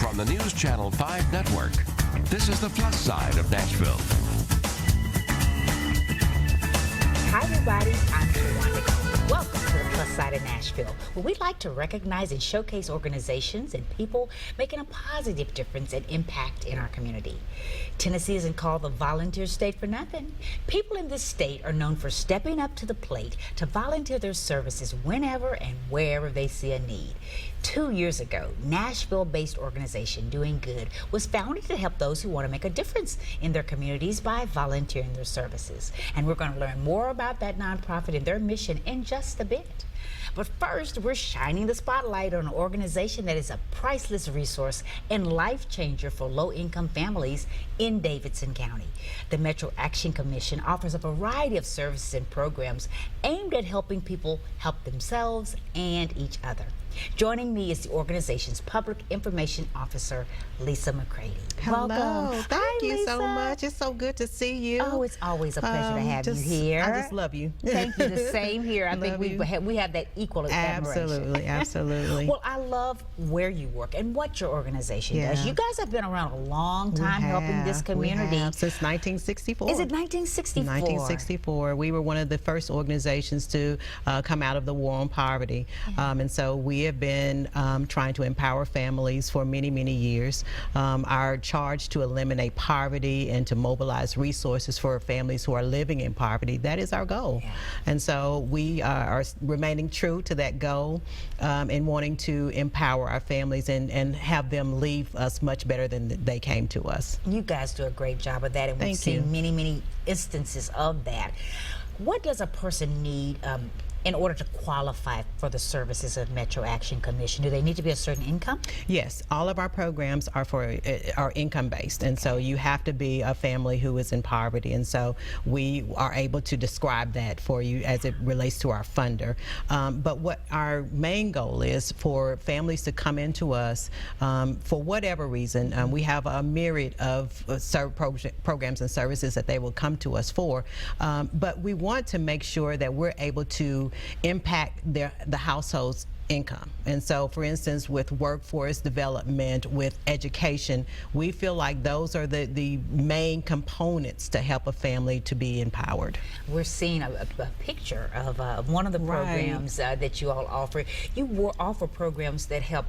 from the News Channel 5 network. This is the Plus Side of Nashville. Hi everybody, I'm Tawanda. Welcome to the Plus Side of Nashville, where we like to recognize and showcase organizations and people making a positive difference and impact in our community. Tennessee isn't called the volunteer state for nothing. People in this state are known for stepping up to the plate to volunteer their services whenever and wherever they see a need. 2 years ago, Nashville-based organization Doing Good was founded to help those who want to make a difference in their communities by volunteering their services. And we're going to learn more about that nonprofit and their mission in just a bit. But first, we're shining the spotlight on an organization that is a priceless resource and life changer for low-income families in Davidson County. The Metro Action Commission offers a variety of services and programs aimed at helping people help themselves and each other. Joining me is the organization's Public Information Officer, Lisa McCready. Hello. Welcome. Thank you Lisa. so much. It's so good to see you. Oh, it's always a pleasure to have you here. I just love you. Thank you. The same here. I think we have that equal admiration. Absolutely, absolutely. Well, I love where you work and what your organization does. You guys have been around a long time helping this community. We have, since 1964. Is it 1964? 1964. We were one of the first organizations to come out of the war on poverty. And so we have been trying to empower families for many, many years. Our charge to eliminate poverty and to mobilize resources for families who are living in poverty, that is our goal. And so we are remaining true to that goal and wanting to empower our families and have them leave us much better than they came to us. You guys do a great job of that, and we've seen many, many instances of that. What does a person need in order to qualify for the services of Metro Action Commission? Do they need to be a certain income? Yes, all of our programs are income based, and so you have to be a family who is in poverty, and so we are able to describe that for you as it relates to our funder. But what our main goal is for families to come into us for whatever reason. We have a myriad of programs and services that they will come to us for, but we want to make sure that we're able to impact the household's income. And so, for instance, with workforce development, with education, we feel like those are the main components to help a family to be empowered. We're seeing a picture of one of the programs that you all offer. You offer programs that help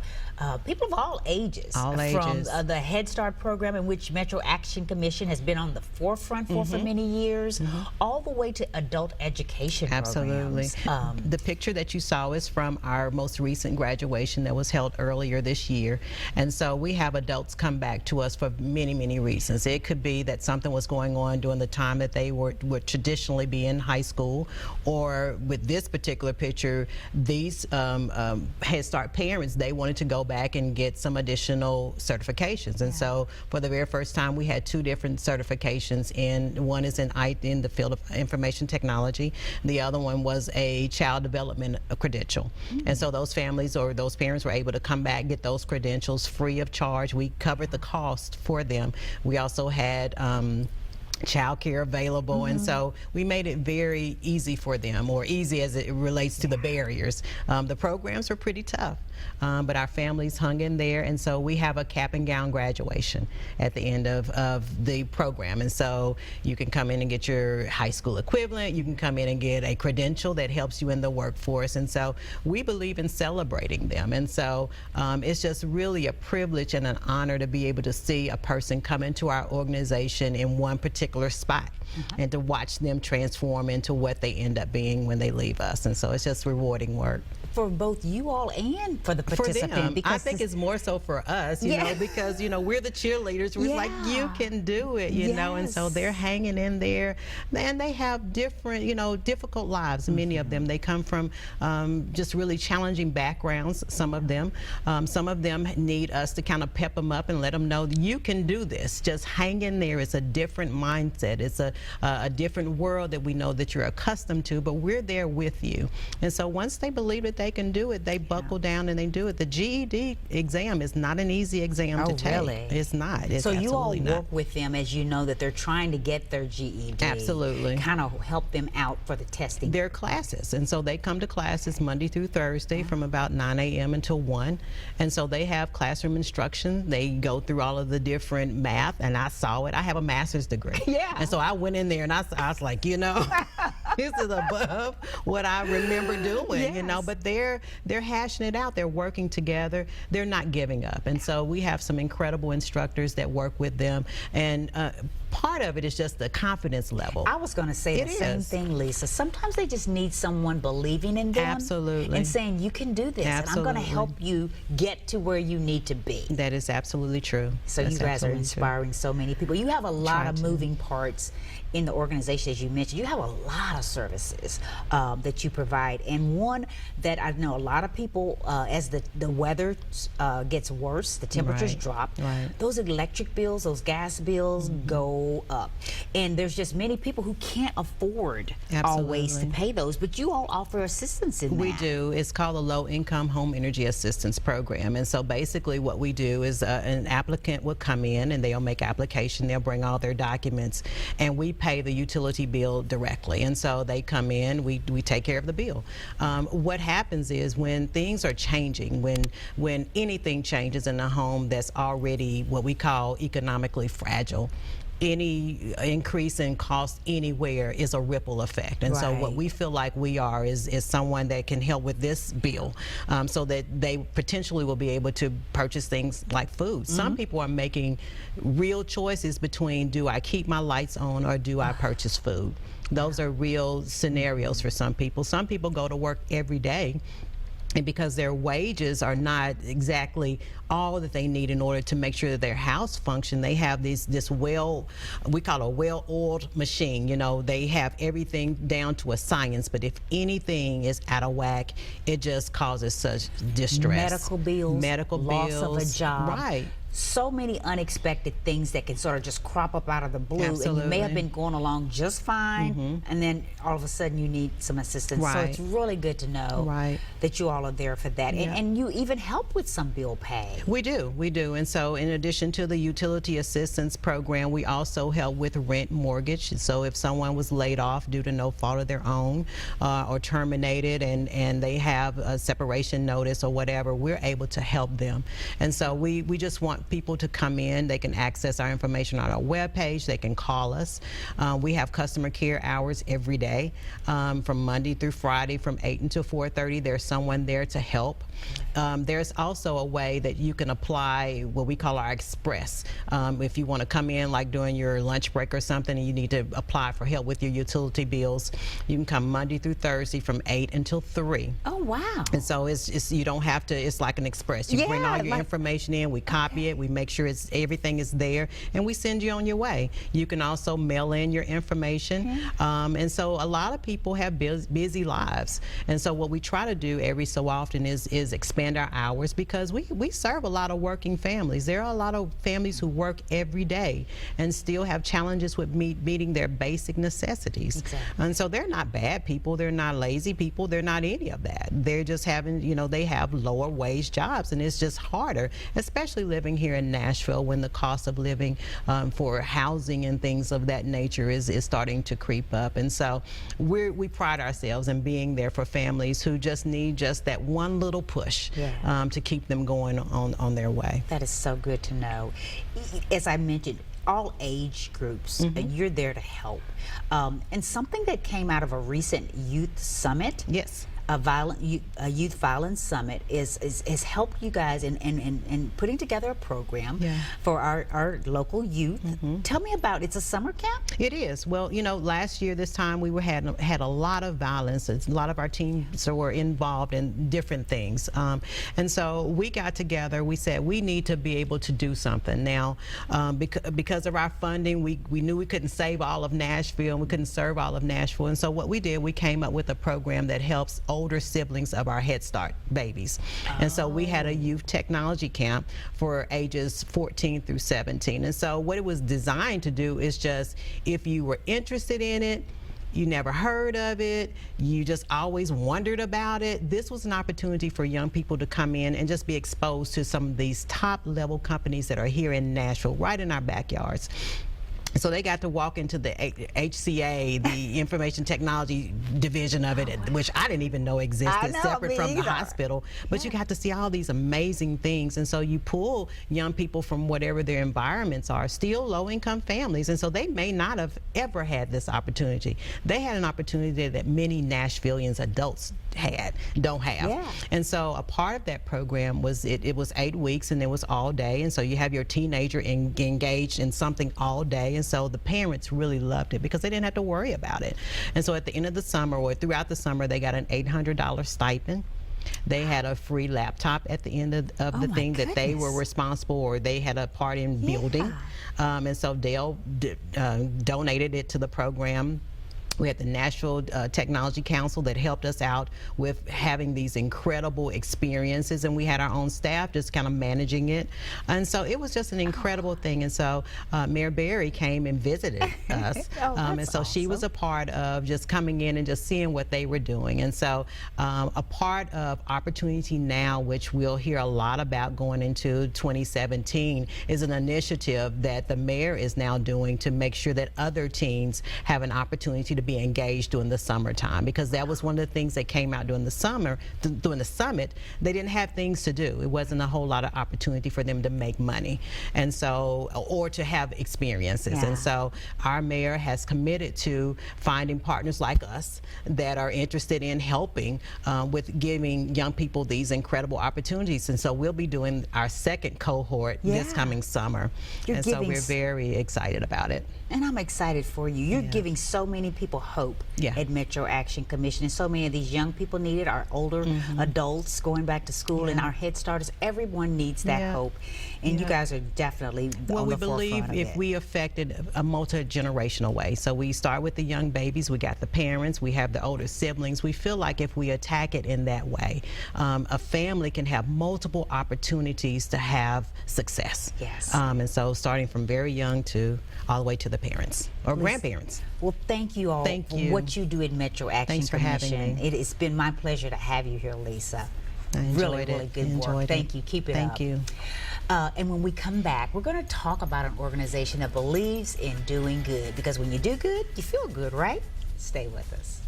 people of all ages. From the Head Start program, in which Metro Action Commission has been on the forefront for many years, all the way to adult education programs. The picture that you saw is from our most recent graduation that was held earlier this year, and so we have adults come back to us for many, many reasons. It could be that something was going on during the time that they would traditionally be in high school, or with this particular picture, these Head Start parents, they wanted to go back and get some additional certifications, and so for the very first time we had 2 different certifications. One is in the field of information technology, the other one was a child development credential. And so those families or those parents were able to come back, get those credentials free of charge. We covered the cost for them. We also had child care available, and so we made it very easy for them, or easy as it relates to the barriers. The programs were pretty tough, but our families hung in there, and so we have a cap and gown graduation at the end of the program. And so you can come in and get your high school equivalent, you can come in and get a credential that helps you in the workforce, and so we believe in celebrating them. And so it's just really a privilege and an honor to be able to see a person come into our organization in one particular spot and to watch them transform into what they end up being when they leave us. And so it's just rewarding work. For both you all and for the participant. For them. I think it's more so for us, you know, because, you know, we're the cheerleaders. We're like, you can do it, you know, and so they're hanging in there. And they have different, you know, difficult lives, many of them. They come from just really challenging backgrounds, some of them. Some of them need us to kind of pep them up and let them know you can do this. Just hang in there. It's a different mindset. It's a different world that we know that you're accustomed to, but we're there with you. And so once they believe that they they can do it, they buckle down and they do it. The GED exam is not an easy exam to take. Really? It's not. It's so you all absolutely work with them as you know that they're trying to get their GED. Absolutely. Kind of help them out for the testing. Their classes, and so they come to classes Monday through Thursday from about 9 a.m. until 1, and so they have classroom instruction. They go through all of the different math, and I saw it. I have a master's degree. Yeah. And so I went in there and I was like, you know, this is above what I remember doing, you know, but they're hashing it out. They're working together. They're not giving up. And so we have some incredible instructors that work with them, and part of it is just the confidence level. I was going to say the same thing, Lisa. Sometimes they just need someone believing in them. Absolutely. And saying, you can do this, and I'm going to help you get to where you need to be. That is absolutely true. So you guys are inspiring so many people. You have a lot of moving parts in the organization, as you mentioned. You have a lot of services that you provide, and one that I know a lot of people, as the weather gets worse, the temperatures drop, those electric bills, those gas bills go up, and there's just many people who can't afford always to pay those, but you all offer assistance in that. We do. It's called a low-income home energy assistance program, and so basically what we do is an applicant will come in and they'll make application, they'll bring all their documents, and we pay the utility bill directly. And so they come in, we take care of the bill. What happens is when things are changing, when anything changes in a home that's already what we call economically fragile, any increase in cost anywhere is a ripple effect. And so what we feel like we are is someone that can help with this bill, so that they potentially will be able to purchase things like food. Some people are making real choices between, do I keep my lights on or do I purchase food? Those are real scenarios for some people. Some people go to work every day, and because their wages are not exactly all that they need in order to make sure that their house function, they have we call a well-oiled machine. You know, they have everything down to a science, but if anything is out of whack, it just causes such distress. Medical bills, loss of a job. So many unexpected things that can sort of just crop up out of the blue. And you may have been going along just fine, and then all of a sudden you need some assistance. So it's really good to know that you all are there for that. And you even help with some bill pay. We do. And so in addition to the utility assistance program, we also help with rent mortgage. So if someone was laid off due to no fault of their own, or terminated, and they have a separation notice or whatever, we're able to help them. And so we just want people to come in. They can access our information on our webpage. They can call us. We have customer care hours every day, from Monday through Friday from 8 until 4:30. There's someone there to help. There's also a way that you can apply what we call our express. If you want to come in like during your lunch break or something and you need to apply for help with your utility bills, you can come Monday through Thursday from 8 until 3. Oh, wow. And so it's you don't have to, it's like an express. You bring all your information in, we copy it, we make sure everything is there, and we send you on your way. You can also mail in your information. And so a lot of people have busy lives. And so what we try to do every so often is expand our hours, because we serve a lot of working families. There are a lot of families who work every day and still have challenges with meeting their basic necessities. And so they're not bad people, they're not lazy people, they're not any of that. They're just having, you know, they have lower wage jobs, and it's just harder, especially living here in Nashville when the cost of living for housing and things of that nature is starting to creep up. And so we pride ourselves in being there for families who just need that one little push to keep them going on their way. That is so good to know. As I mentioned, all age groups, you're there to help. And something that came out of a recent youth summit, a youth violence summit, has helped you guys in putting together a program for our local youth. Tell me about it's a summer camp? It is. Well, you know, last year this time we had a lot of violence. A lot of our teams were involved in different things. And so we got together, we said we need to be able to do something. Now, because of our funding, we knew we couldn't save all of Nashville, and we couldn't serve all of Nashville. And so what we did, we came up with a program that helps older siblings of our Head Start babies. And so we had a youth technology camp for ages 14 through 17. And so what it was designed to do is just, if you were interested in it, you never heard of it, you just always wondered about it. This was an opportunity for young people to come in and just be exposed to some of these top level companies that are here in Nashville, right in our backyards. So they got to walk into the HCA, the Information Technology division of it, which I didn't even know existed, separate from the hospital. But you got to see all these amazing things. And so you pull young people from whatever their environments are, still low-income families. And so they may not have ever had this opportunity. They had an opportunity that many Nashvillians adults don't have. Yeah. And so a part of that program was, it was 8 weeks, and it was all day. And so you have your teenager engaged in something all day. And so the parents really loved it because they didn't have to worry about it. And so at the end of the summer, or throughout the summer, they got an $800 stipend. They had a free laptop at the end of the thing that they were responsible, or they had a part in building. And so Dale donated it to the program. We had the Nashville Technology Council that helped us out with having these incredible experiences, and we had our own staff just kind of managing it. And so it was just an incredible thing. And so Mayor Berry came and visited us. And so she was a part of just coming in and just seeing what they were doing. And so a part of Opportunity Now, which we'll hear a lot about going into 2017, is an initiative that the mayor is now doing to make sure that other teens have an opportunity to be engaged during the summertime, because that was one of the things that came out during the summer, during the summit. They didn't have things to do. It wasn't a whole lot of opportunity for them to make money, and so, or to have experiences. And so our mayor has committed to finding partners like us that are interested in helping with giving young people these incredible opportunities. And so we'll be doing our second cohort this coming summer. And so we're very excited about it. And I'm excited for you. You're giving so many people hope at Metro Action Commission, and so many of these young people need it, our older adults going back to school, and our Head Starters. Everyone needs that hope, and you guys are definitely on the forefront of it. Well, we believe if we affected a multi-generational way. So we start with the young babies, we got the parents, we have the older siblings. We feel like if we attack it in that way, a family can have multiple opportunities to have success. Yes. And so starting from very young to all the way to the parents or grandparents. Well, thank you all for what you do at Metro Action Commission. Thanks for having me. It has been my pleasure to have you here, Lisa. I enjoyed really good work. Thank you. Keep it up. Thank you. And when we come back, we're going to talk about an organization that believes in doing good, because when you do good, you feel good, right? Stay with us.